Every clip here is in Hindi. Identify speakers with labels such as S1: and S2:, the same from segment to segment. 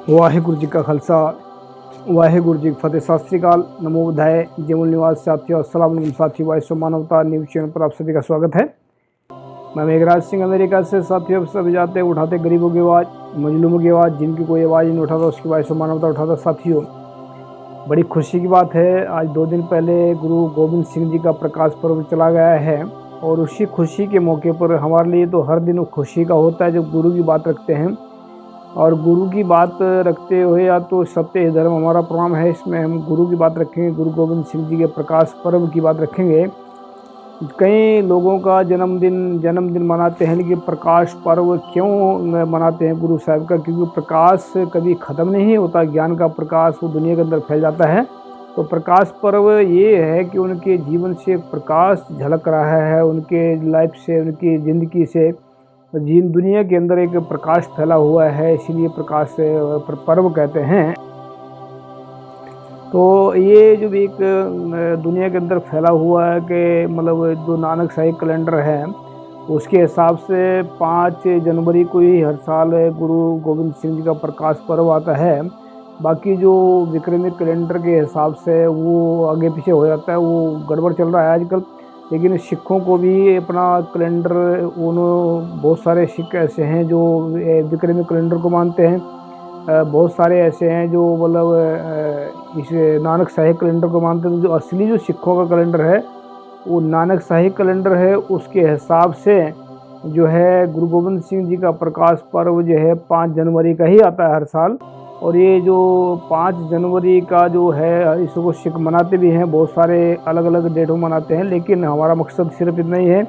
S1: वाहिगुरु जी का खालसा वाहिगुरु जी की फतेह। सत श्री अकाल, नमो बुद्धाय। जयमूल निवास साथियों, अस्सलाम वालेकुम साथियों। वाइस मानवता न्यूज चैनल पर आप सभी का स्वागत है। मैं मेघराज सिंह अमेरिका से। साथियों, सभी जाते उठाते गरीबों की आवाज़, मजलूमों की आवाज़, जिनकी कोई आवाज़ नहीं उठाता उसकी वाइस मानवता उठाता। साथियों, बड़ी खुशी की बात है, आज 2 दिन पहले गुरु गोविंद सिंह जी का प्रकाश पर्व चला गया है और उसी खुशी के मौके पर हमारे लिए तो हर दिन खुशी का होता है जब गुरु की बात रखते हैं। और गुरु की बात रखते हुए या तो सत्य धर्म हमारा प्रोग्राम है, इसमें हम गुरु की बात रखेंगे, गुरु गोविंद सिंह जी के प्रकाश पर्व की बात रखेंगे। कई लोगों का जन्मदिन मनाते हैं, लेकिन प्रकाश पर्व क्यों मनाते हैं गुरु साहब का? क्योंकि प्रकाश कभी ख़त्म नहीं होता, ज्ञान का प्रकाश वो दुनिया के अंदर फैल जाता है। तो प्रकाश पर्व ये है कि उनके जीवन से प्रकाश झलक रहा है, उनके लाइफ से, उनकी ज़िंदगी से जिन दुनिया के अंदर एक प्रकाश फैला हुआ है, इसीलिए प्रकाश पर्व कहते हैं। तो ये जो भी एक दुनिया के अंदर फैला हुआ है कि मतलब जो नानक साहिब कैलेंडर है उसके हिसाब से 5 जनवरी को ही हर साल गुरु गोविंद सिंह जी का प्रकाश पर्व आता है। बाकी जो विक्रमी कैलेंडर के हिसाब से वो आगे पीछे हो जाता है, वो गड़बड़ चल रहा है आजकल। लेकिन सिखों को भी अपना कैलेंडर, बहुत सारे सिख ऐसे हैं जो विक्रमी कैलेंडर को मानते हैं, बहुत सारे ऐसे हैं जो मतलब इस नानक साहिब कैलेंडर को मानते हैं। जो असली जो सिखों का कैलेंडर है वो नानक साहिब कैलेंडर है, उसके हिसाब से जो है गुरु गोविंद सिंह जी का प्रकाश पर्व जो है 5 जनवरी का ही आता है हर साल। और ये जो 5 जनवरी का जो है इसको सिख मनाते भी हैं, बहुत सारे अलग अलग डेटों मनाते हैं। लेकिन हमारा मकसद सिर्फ इतना ही है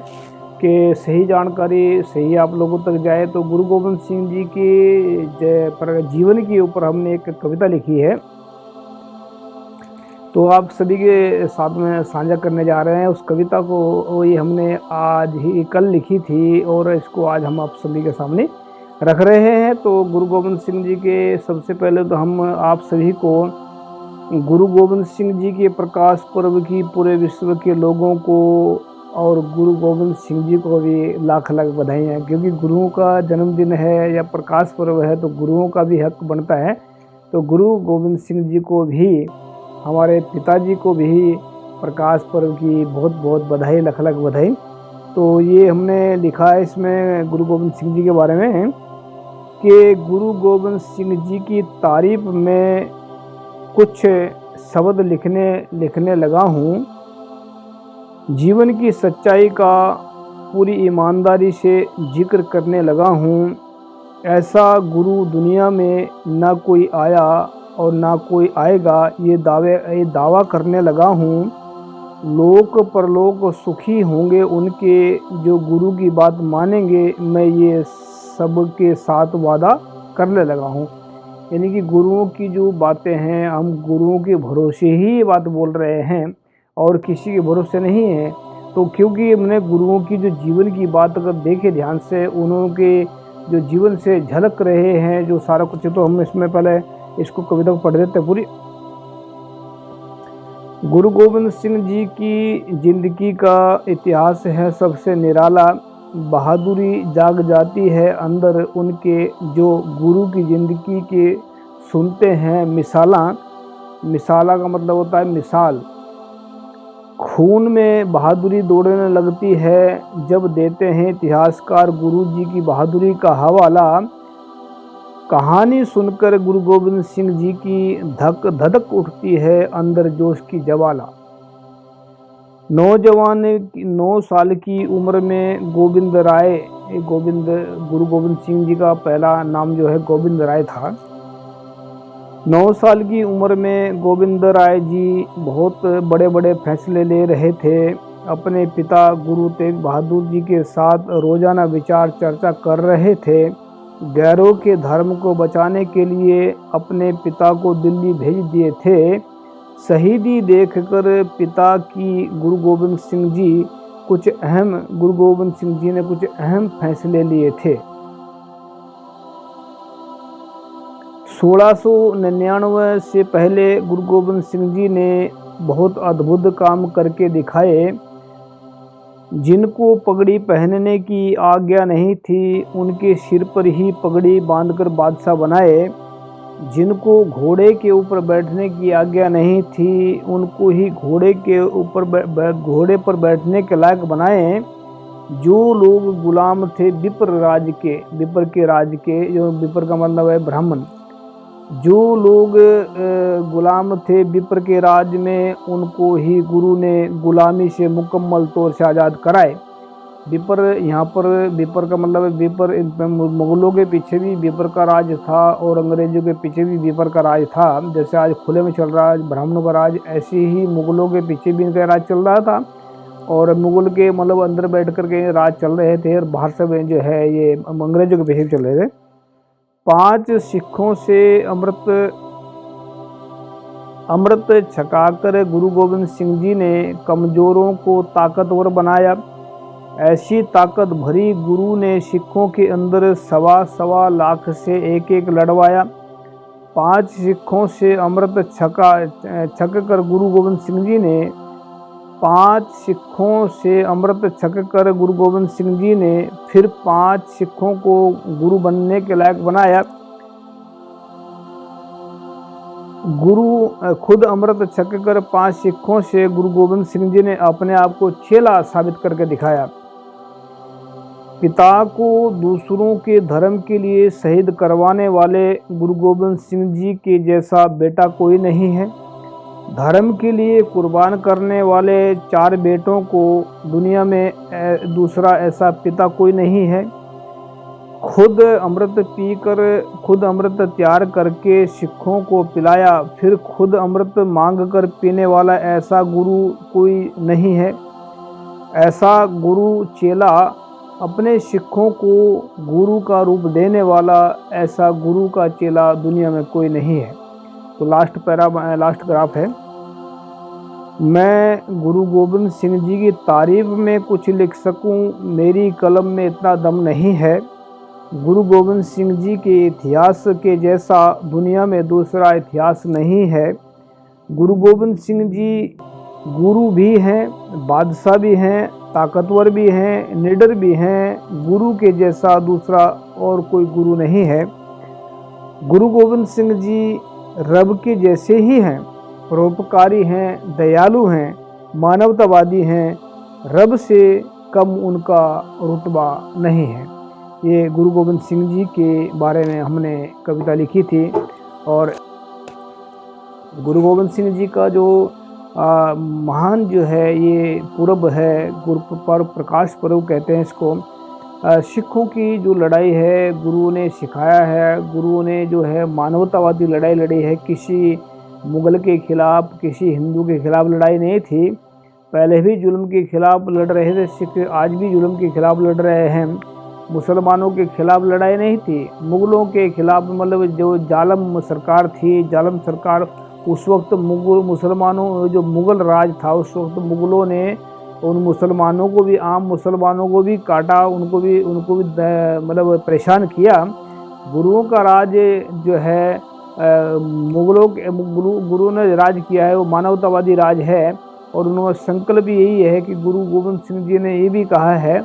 S1: कि सही जानकारी सही आप लोगों तक जाए। तो गुरु गोविंद सिंह जी के जीवन के ऊपर हमने एक कविता लिखी है, तो आप सभी के साथ में साझा करने जा रहे हैं। उस कविता को ये हमने आज ही कल लिखी थी और इसको आज हम आप सभी के सामने रख रहे हैं। तो गुरु गोविंद सिंह जी के सबसे पहले तो हम आप सभी को गुरु गोविंद सिंह जी के प्रकाश पर्व की पूरे विश्व के लोगों को और गुरु गोविंद सिंह जी को भी लाख लाख बधाइयाँ, क्योंकि गुरुओं का जन्मदिन है या प्रकाश पर्व है तो गुरुओं का भी हक बनता है। तो गुरु गोविंद सिंह जी को भी, हमारे पिताजी को भी प्रकाश पर्व की बहुत बहुत बधाई, लाख लाख बधाई। तो ये हमने लिखा है इसमें गुरु गोविंद सिंह जी के बारे में कि गुरु गोविंद सिंह जी की तारीफ में कुछ शब्द लिखने लगा हूँ। जीवन की सच्चाई का पूरी ईमानदारी से जिक्र करने लगा हूँ। ऐसा गुरु दुनिया में ना कोई आया और ना कोई आएगा, ये दावा करने लगा हूँ। लोक परलोक सुखी होंगे उनके जो गुरु की बात मानेंगे, मैं ये सबके साथ वादा करने लगा हूँ। यानी कि गुरुओं की जो बातें हैं, हम गुरुओं के भरोसे ही ये बात बोल रहे हैं और किसी के भरोसे नहीं है। तो क्योंकि हमने गुरुओं की जो जीवन की बात अगर देखे ध्यान से, उन्होंने जो जीवन से झलक रहे हैं जो सारा कुछ, तो हम इसमें पहले इसको कविता को पढ़ देते हैं पूरी। गुरु गोविंद सिंह जी की जिंदगी का इतिहास है सबसे निराला। बहादुरी जाग जाती है अंदर उनके जो गुरु की ज़िंदगी के सुनते हैं मिसाला। मिसाला का मतलब होता है मिसाल। खून में बहादुरी दौड़ने लगती है जब देते हैं इतिहासकार गुरु जी की बहादुरी का हवाला। कहानी सुनकर गुरु गोविंद सिंह जी की धक धड़क उठती है अंदर जोश की ज्वाला। नौजवान 9 साल की उम्र में गोविंद राय, गुरु गोविंद सिंह जी का पहला नाम जो है गोविंद राय था। 9 साल की उम्र में गोविंद राय जी बहुत बड़े बड़े फैसले ले रहे थे। अपने पिता गुरु तेग बहादुर जी के साथ रोजाना विचार चर्चा कर रहे थे। गैरों के धर्म को बचाने के लिए अपने पिता को दिल्ली भेज दिए थे। शहीदी देखकर पिता की गुरु गोविंद सिंह जी ने कुछ अहम फैसले लिए थे। 1699 से पहले गुरु गोविंद सिंह जी ने बहुत अद्भुत काम करके दिखाए। जिनको पगड़ी पहनने की आज्ञा नहीं थी, उनके सिर पर ही पगड़ी बांधकर बादशाह बनाए। जिनको घोड़े के ऊपर बैठने की आज्ञा नहीं थी, उनको ही घोड़े पर बैठने के लायक बनाए। जो लोग गुलाम थे विप्र के राज के, जो विप्र का मतलब है ब्राह्मण, जो लोग गुलाम थे विप्र के राज में, उनको ही गुरु ने गुलामी से मुकम्मल तौर से आज़ाद कराए। विप्र, यहाँ पर विप्र का मतलब है विप्र, मुगलों के पीछे भी विप्र का राज था और अंग्रेजों के पीछे भी विप्र का राज था। जैसे आज खुले में चल रहा है ब्राह्मणों का राज, ऐसे ही मुगलों के पीछे भी इनका राज चल रहा था और मुगल के मतलब अंदर बैठ कर के राज चल रहे थे और बाहर से जो है ये अंग्रेजों के पीछे चल रहे थे। 5 सिखों से अमृत छकाकर गुरु गोविंद सिंह जी ने कमजोरों को ताकतवर बनाया। ऐसी ताकत भरी गुरु ने सिखों के अंदर सवा लाख से एक लड़वाया। 5 सिखों से अमृत छक कर गुरु गोविंद सिंह जी ने 5 सिखों से अमृत छक कर गुरु गोविंद सिंह जी ने फिर 5 सिखों को गुरु बनने के लायक बनाया। गुरु खुद अमृत छक कर 5 सिखों से गुरु गोविंद सिंह जी ने अपने आप को चेला साबित करके दिखाया। पिता को दूसरों के धर्म के लिए शहीद करवाने वाले गुरु गोविंद सिंह जी के जैसा बेटा कोई नहीं है। धर्म के लिए कुर्बान करने वाले 4 बेटों को दुनिया में दूसरा ऐसा पिता कोई नहीं है। खुद अमृत पीकर, खुद अमृत तैयार करके सिखों को पिलाया, फिर खुद अमृत मांग कर पीने वाला ऐसा गुरु कोई नहीं है। ऐसा गुरु चेला अपने सिखों को गुरु का रूप देने वाला, ऐसा गुरु का चेला दुनिया में कोई नहीं है। तो लास्ट ग्राफ है। मैं गुरु गोविंद सिंह जी की तारीफ में कुछ लिख सकूं, मेरी कलम में इतना दम नहीं है। गुरु गोविंद सिंह जी के इतिहास के जैसा दुनिया में दूसरा इतिहास नहीं है। गुरु गोविंद सिंह जी गुरु भी हैं, बादशाह भी हैं, ताकतवर भी हैं, निडर भी हैं। गुरु के जैसा दूसरा और कोई गुरु नहीं है। गुरु गोविंद सिंह जी रब के जैसे ही हैं, परोपकारी हैं, दयालु हैं, मानवतावादी हैं। रब से कम उनका रुतबा नहीं है। ये गुरु गोविंद सिंह जी के बारे में हमने कविता लिखी थी। और गुरु गोविंद सिंह जी का जो महान जो है ये पूर्व है, गुरु पर्व, प्रकाश पर्व कहते हैं इसको। सिखों की जो लड़ाई है गुरु ने सिखाया है। गुरु ने जो है मानवतावादी लड़ाई लड़ी है। किसी मुगल के खिलाफ, किसी हिंदू के खिलाफ लड़ाई नहीं थी। पहले भी जुल्म के खिलाफ लड़ रहे थे सिख, आज भी जुल्म के खिलाफ लड़ रहे हैं। मुसलमानों के खिलाफ लड़ाई नहीं थी, मुगलों के खिलाफ, मतलब जो जालम सरकार थी, जालम सरकार उस वक्त मुसलमानों, जो मुगल राज था उस वक्त मुगलों ने उन मुसलमानों को भी, आम मुसलमानों को भी काटा, उनको भी मतलब परेशान किया। गुरुओं का राज जो है गुरु ने राज किया है, वो मानवतावादी राज है। और उनका संकल्प भी यही है कि गुरु गोविंद सिंह जी ने ये भी कहा है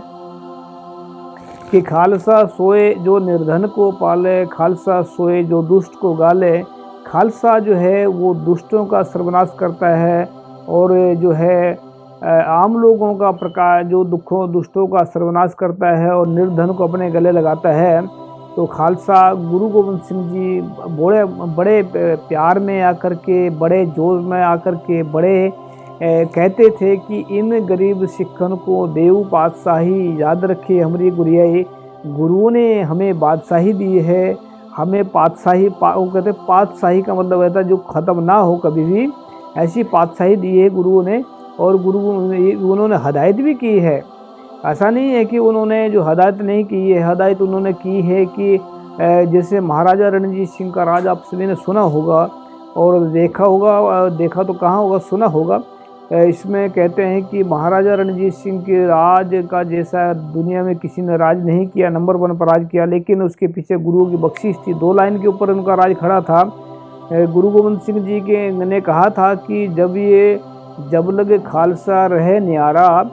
S1: कि खालसा सोए जो निर्धन को पाले, खालसा सोए जो दुष्ट को गाले। खालसा जो है वो दुष्टों का सर्वनाश करता है और जो है आम लोगों का प्रकाश, जो दुष्टों का सर्वनाश करता है और निर्धन को अपने गले लगाता है। तो खालसा गुरु गोविंद सिंह जी बड़े प्यार में आकर के, बड़े जोश में आकर के, बड़े कहते थे कि इन गरीब सिखन को देव पातशाही याद रखे हमारी गुरियाई। गुरुओं ने हमें बादशाही दी है, हमें पातशाही, वो कहते पातशाही का मतलब रहता है जो ख़त्म ना हो कभी भी, ऐसी पातशाही दी है गुरुओं ने। और उन्होंने हदायत भी की है। ऐसा नहीं है कि उन्होंने जो हदायत नहीं की है, हदायत उन्होंने की है कि जैसे महाराजा रणजीत सिंह का राज आप सभी ने सुना होगा और देखा होगा, देखा तो कहाँ होगा, सुना होगा। इसमें कहते हैं कि महाराजा रणजीत सिंह के राज का जैसा दुनिया में किसी ने राज नहीं किया, नंबर 1 पर राज किया, लेकिन उसके पीछे गुरुओं की बख्शिश थी। 2 लाइन के ऊपर उनका राज खड़ा था। गुरु गोविंद सिंह जी के ने कहा था कि जब लगे खालसा रहे न्यारा,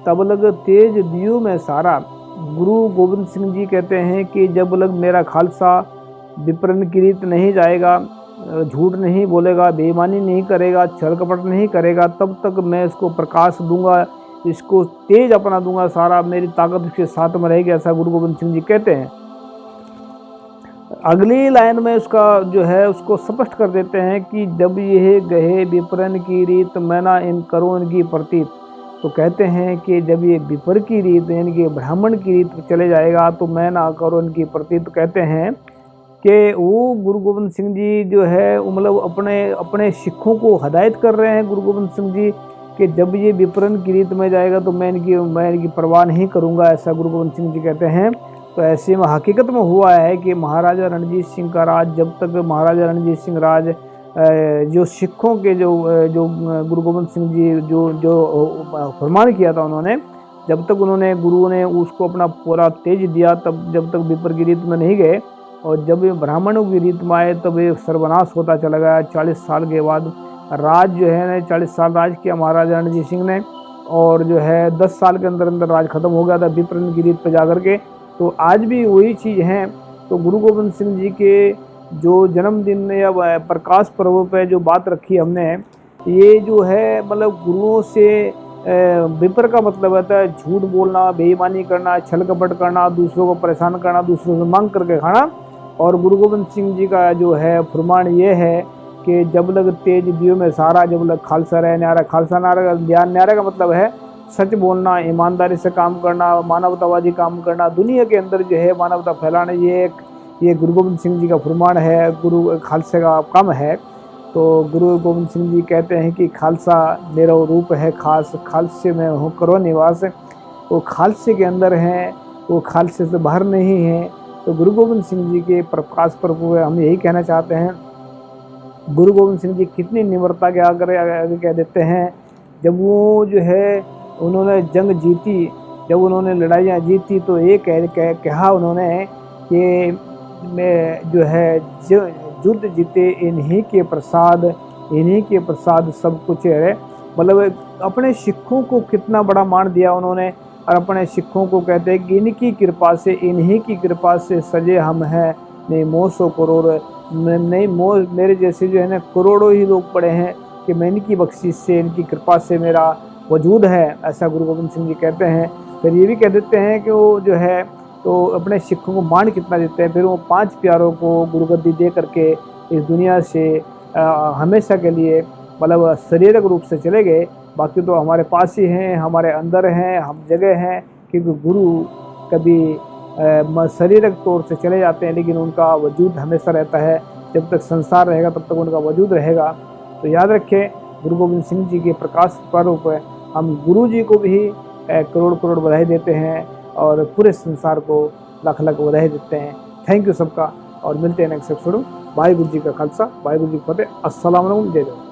S1: तब लग तेज दियो में सारा। गुरु गोविंद सिंह जी कहते हैं कि जब लग मेरा खालसा विपरीत की रीत नहीं जाएगा, झूठ नहीं बोलेगा, बेईमानी नहीं करेगा, छल कपट नहीं करेगा, तब तक मैं इसको प्रकाश दूंगा, इसको तेज अपना दूंगा, सारा मेरी ताकत उसके साथ में रहेगी, ऐसा गुरु गोविंद सिंह जी कहते हैं। अगली लाइन में उसका जो है उसको स्पष्ट कर देते हैं कि जब यह गहे विपरन की रीत मैना इन करो इनकी प्रतीत। तो कहते हैं कि जब ये विपर की रीत यानी कि ब्राह्मण की रीत चले जाएगा तो मैं ना करो इनकी प्रतीत। कहते हैं कि वो गुरु गोविंद सिंह जी जो है मतलब अपने अपने सिखों को हदायत कर रहे हैं गुरु गोविंद सिंह जी कि जब ये विपरन की रीत में जाएगा तो मैं इनकी परवाह नहीं करूँगा, ऐसा गुरु गोविंद सिंह जी कहते हैं। तो ऐसे में हकीकत में हुआ है कि महाराजा रणजीत सिंह का राज, जब तक महाराजा रणजीत सिंह राज जो सिखों के जो गुरु गोविंद सिंह जी जो जो फरमान किया था उन्होंने, जब तक उन्होंने गुरु ने उसको अपना पूरा तेज दिया, तब जब तक विपर की रीत में नहीं गए और जब ये ब्राह्मणों की रीत में आए तब ये सर्वनाश होता चला गया। 40 साल के बाद राज जो है 40 साल राज किया महाराजा रणजीत सिंह ने और जो है 10 साल के अंदर अंदर राज खत्म हो गया था विपरीन की रीत पर जाकर के। तो आज भी वही चीज़ है। तो गुरु गोविंद सिंह जी के जो जन्मदिन या प्रकाश पर्व पे जो बात रखी हमने, ये जो है मतलब गुरुओं से विपर का मतलब होता है झूठ बोलना, बेईमानी करना, छल कपट करना, दूसरों को परेशान करना, दूसरों से मांग करके खाना। और गुरु गोविंद सिंह जी का जो है फरमान ये है कि जब लग तेज दियो में सारा, जब लग खालसा रहे न्यारा। खालसा नारा ध्यान न्यारा का मतलब है सच बोलना, ईमानदारी से काम करना, मानवतावादी काम करना, दुनिया के अंदर जो है मानवता फैलाना। ये गुरु गोविंद सिंह जी का फरमान है, गुरु खालसे का काम है। तो गुरु गोविंद सिंह जी कहते हैं कि खालसा मेरा रूप है खास, खालसे में हूँ करो निवास। वो खालसे के अंदर हैं, वो खालसे से बाहर नहीं है। तो गुरु गोविंद सिंह जी के प्रकाश पर्व हम यही कहना चाहते हैं, गुरु गोविंद सिंह जी कितनी निम्रता के आगे कह देते हैं। जब वो जो है उन्होंने जंग जीती, जब उन्होंने लड़ाइयाँ जीती तो ये कहा उन्होंने कि मैं जो है युद्ध जीते इन्हीं के प्रसाद, इन्हीं के प्रसाद सब कुछ है। मतलब अपने सिखों को कितना बड़ा मान दिया उन्होंने और अपने सिखों को कहते हैं कि इनकी कृपा से, इन्हीं की कृपा से सजे हम हैं, नहीं मोह सौ करोड़, नहीं मोह मेरे जैसे जो है ना करोड़ों ही लोग पड़े हैं कि मैं इनकी बख्शिश से, इनकी कृपा से मेरा वजूद है, ऐसा गुरु गोविंद सिंह जी कहते हैं। फिर ये भी कह देते हैं कि वो जो है तो अपने सिखों को मान कितना देते हैं। फिर वो 5 प्यारों को गुरुगद्दी दे करके इस दुनिया से हमेशा के लिए मतलब शारीरिक रूप से चले गए। बाकी तो हमारे पास ही हैं, हमारे अंदर हैं, हम जगह हैं। क्योंकि गुरु कभी शारीरिक तौर से चले जाते हैं लेकिन उनका वजूद हमेशा रहता है। जब तक संसार रहेगा तब तक उनका वजूद रहेगा। तो याद रखें, गुरु गोविंद सिंह जी के प्रकाश पर्व पर हम गुरु जी को भी करोड़ करोड़ बधाई देते हैं और पूरे संसार को लाख लाख बधाई देते हैं। थैंक यू सबका और मिलते हैं नेक्स्ट एपिसोड में। वाहिगुरू जी का खालसा, वाहिगुरू जी की फतेह। अस्सलाम वालेकुम, जय जय।